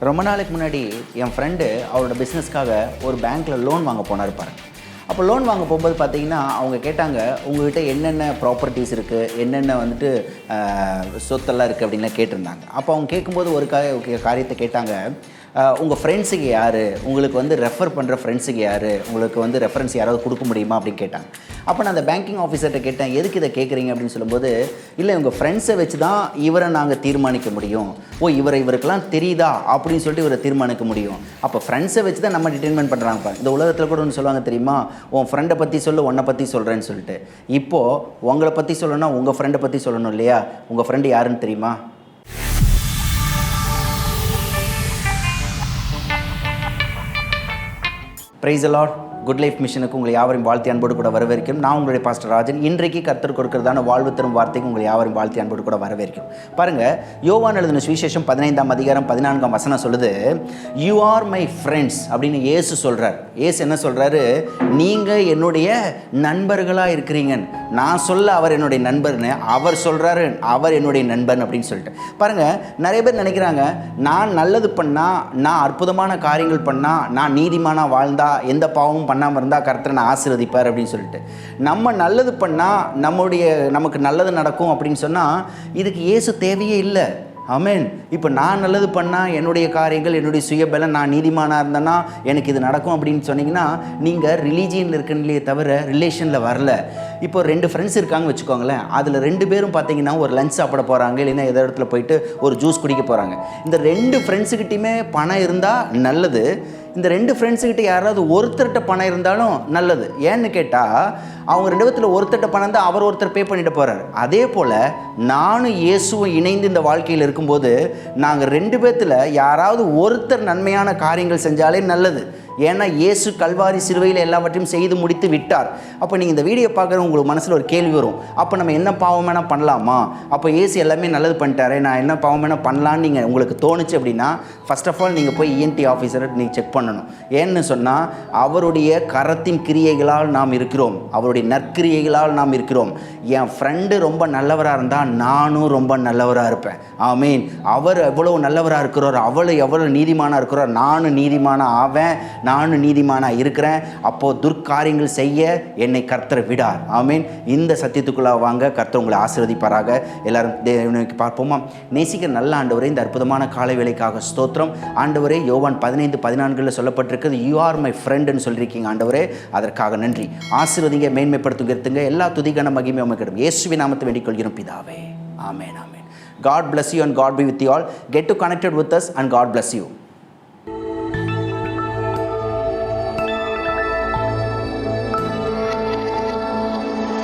ரொம்ப நாளைக்கு முன்னாடி என் ஃப்ரெண்டு அவரோட பிஸ்னஸ்க்காக ஒரு பேங்க்கில் லோன் வாங்க போனார் பாருங்க. அப்போ லோன் வாங்க போகும்போது பார்த்தீங்கன்னா அவங்க கேட்டாங்க, உங்கள்கிட்ட என்னென்ன ப்ராப்பர்ட்டிஸ் இருக்குது, என்னென்ன வந்துட்டு சொத்தெல்லாம் இருக்குது அப்படின்லாம் கேட்டிருந்தாங்க. அப்போ அவங்க கேட்கும்போது ஒரு காரியத்தை கேட்டாங்க, உங்கள் ஃப்ரெண்ட்ஸுக்கு யார், உங்களுக்கு வந்து ரெஃபர் பண்ணுற ஃப்ரெண்ட்ஸுக்கு யார், உங்களுக்கு வந்து ரெஃபரன்ஸ் யாராவது கொடுக்க முடியுமா அப்படின்னு கேட்டாங்க. அப்போ நான் அந்த பேங்கிங் ஆஃபீஸர்கிட்ட கேட்டேன், எதுக்கு இதை கேட்குறீங்க அப்படின்னு சொல்லும்போது, இல்லை உங்கள் ஃப்ரெண்ட்ஸை வச்சு தான் இவரை நாங்கள் தீர்மானிக்க முடியும். இவருக்கெல்லாம் தெரியுதா அப்படின்னு சொல்லிட்டு இவரை தீர்மானிக்க முடியும். அப்போ ஃப்ரெண்ட்ஸை வச்சு தான் நம்ம டிட்டர்மைன் பண்ணுறாங்க. இந்த உலகத்தில் கூட ஒன்று சொல்லுவாங்க தெரியுமா, உன் ஃப்ரெண்டை பற்றி சொல்லு, உன்னை பற்றி சொல்கிறேன்னு சொல்லிட்டு. இப்போது உங்களை பற்றி சொல்லணும்னா உங்கள் ஃப்ரெண்டை பற்றி சொல்லணும் இல்லையா? உங்கள் ஃப்ரெண்டு யாருன்னு தெரியுமா? Praise the lord. Good life மிஷனுக்கு உங்களை யாவரையும் வாழ்த்தி அன்போடு கூட வரவேற்கும். நான் உங்களுடைய பாஸ்டர் ராஜன். இன்றைக்கு கர்த்தர் கொடுக்கிறதான வாழ்வு தரும் வார்த்தைக்கு உங்களை யாவரையும் வாழ்த்தி அன்போடு கூட வரவேற்கும். பாருங்கள், யோவான் எழுதின சுவிசேஷம் 15ஆம் அதிகாரம் 14ஆம் வசனம் சொல்லுது, யூ ஆர் மை ஃப்ரெண்ட்ஸ் அப்படின்னு இயேசு சொல்கிறார். இயேசு என்ன சொல்கிறாரு, நீங்கள் என்னுடைய நண்பர்களாக இருக்கிறீங்க. நான் சொல்ல அவர் என்னுடைய நண்பர்னு, அவர் சொல்கிறாரு அவர் என்னுடைய நண்பன் அப்படின்னு சொல்லிட்டு. பாருங்கள், நிறைய பேர் நினைக்கிறாங்க, நான் நல்லது பண்ணால், நான் அற்புதமான காரியங்கள் பண்ணால், நான் நீதிமானாக வாழ்ந்தா, எந்த பாவமும் பண்ணாமல் இருந்தால் கர்த்தரை நான் ஆசீர்வதிப்பார் அப்படின்னு சொல்லிட்டு. நம்ம நல்லது பண்ணால் நமக்கு நல்லது நடக்கும் அப்படின்னு சொன்னால் இதுக்கு இயேசு தேவையே இல்லை. ஆமென். இப்போ நான் நல்லது பண்ணால் என்னுடைய காரியங்கள், என்னுடைய சுயபலம், நான் நீதிமானாக இருந்தேன்னா எனக்கு இது நடக்கும் அப்படின்னு சொன்னீங்கன்னா நீங்கள் ரிலீஜியனில் இருக்கீங்களே தவிர ரிலேஷனில் வரல. இப்போ 2 ஃப்ரெண்ட்ஸ் இருக்காங்க வச்சுக்கோங்களேன். அதில் 2 பேரும் பார்த்தீங்கன்னா ஒரு லஞ்ச் சாப்பிட போகிறாங்க, இல்லைன்னா எந்த இடத்துல போயிட்டு ஒரு ஜூஸ் குடிக்க போகிறாங்க. இந்த 2 ஃப்ரெண்ட்ஸுக்கிட்டையுமே பணம் இருந்தால் நல்லது. இந்த 2 ஃப்ரெண்ட்ஸுக்கிட்ட யாராவது ஒருத்தர்கிட்ட பணம் இருந்தாலும் நல்லது. ஏன்னு கேட்டால் அவங்க 2 பேர்த்தில் ஒருத்தர்கிட்ட பணம் தான் அவர் ஒருத்தர் பே பண்ணிட்டு போகிறார். அதே போல் நானும் இயேசுவும் இணைந்து இந்த வாழ்க்கையில் இருக்கும்போது நாங்கள் 2 பேர்த்தில் யாராவது ஒருத்தர் நன்மையான காரியங்கள் செஞ்சாலே நல்லது. ஏன்னா இயேசு கல்வாரி சிலுவையில் எல்லாவற்றையும் செய்து முடித்து விட்டார். அப்போ நீங்கள் இந்த வீடியோ பார்க்குற உங்களுக்கு மனசில் ஒரு கேள்வி வரும், அப்போ நம்ம என்ன பாவம் வேணால் பண்ணலாமா? அப்போ இயேசு எல்லாமே நல்லது பண்ணிட்டாரே, நான் என்ன பாவம் வேணால் பண்ணலான்னு நீங்கள் உங்களுக்கு தோணுச்சு அப்படின்னா ஃபர்ஸ்ட் ஆஃப் ஆல் நீங்கள் போய் ENT ஆஃபீஸரை நீங்கள் செக் பண்ணணும். ஏன்னு சொன்னால் அவருடைய கரத்தின் கிரியைகளால் நாம் இருக்கிறோம், அவருடைய நற்கிரியைகளால் நாம் இருக்கிறோம். என் ஃப்ரெண்டு ரொம்ப நல்லவராக இருந்தால் நானும் ரொம்ப நல்லவராக இருப்பேன். ஆமீன். அவர் எவ்வளோ நல்லவராக இருக்கிறார், எவ்வளோ நீதிமானாக இருக்கிறார், நானும் நீதிமானாக ஆவேன், நானும் நீதிமானாக இருக்கிறேன். அப்போது துர்க்காரியங்கள் செய்ய என்னை கர்த்தர் விடார். ஆமீன். இந்த சத்தியத்துக்குள்ளே வாங்க, கர்த்தர் உங்களை ஆசீர்வதிப்பாராக. எல்லாரும் தேவனுக்கு பார்ப்போமா? நேசிக்கிற நல்ல ஆண்டவரே, இந்த அற்புதமான காலை வேளைக்காக ஸ்தோத்திரம். ஆண்டவரே, யோவான் 15:14 சொல்லப்பட்டிருக்கிறது, யூ ஆர் மை ஃப்ரெண்டுன்னு சொல்லியிருக்கீங்க. ஆண்டவரே, அதற்காக நன்றி. ஆசீர்வதிங்க, மேன்மைப்படுத்துகிறதுங்க. எல்லா துதிக்கான மகிமை உமக்கு இயேசுவின் நாமத்தை வேண்டிக் கொள்கிறோம் பிதாவே. ஆமென். ஆமென். God bless you and God be with you all. Get to connected with us and God bless you.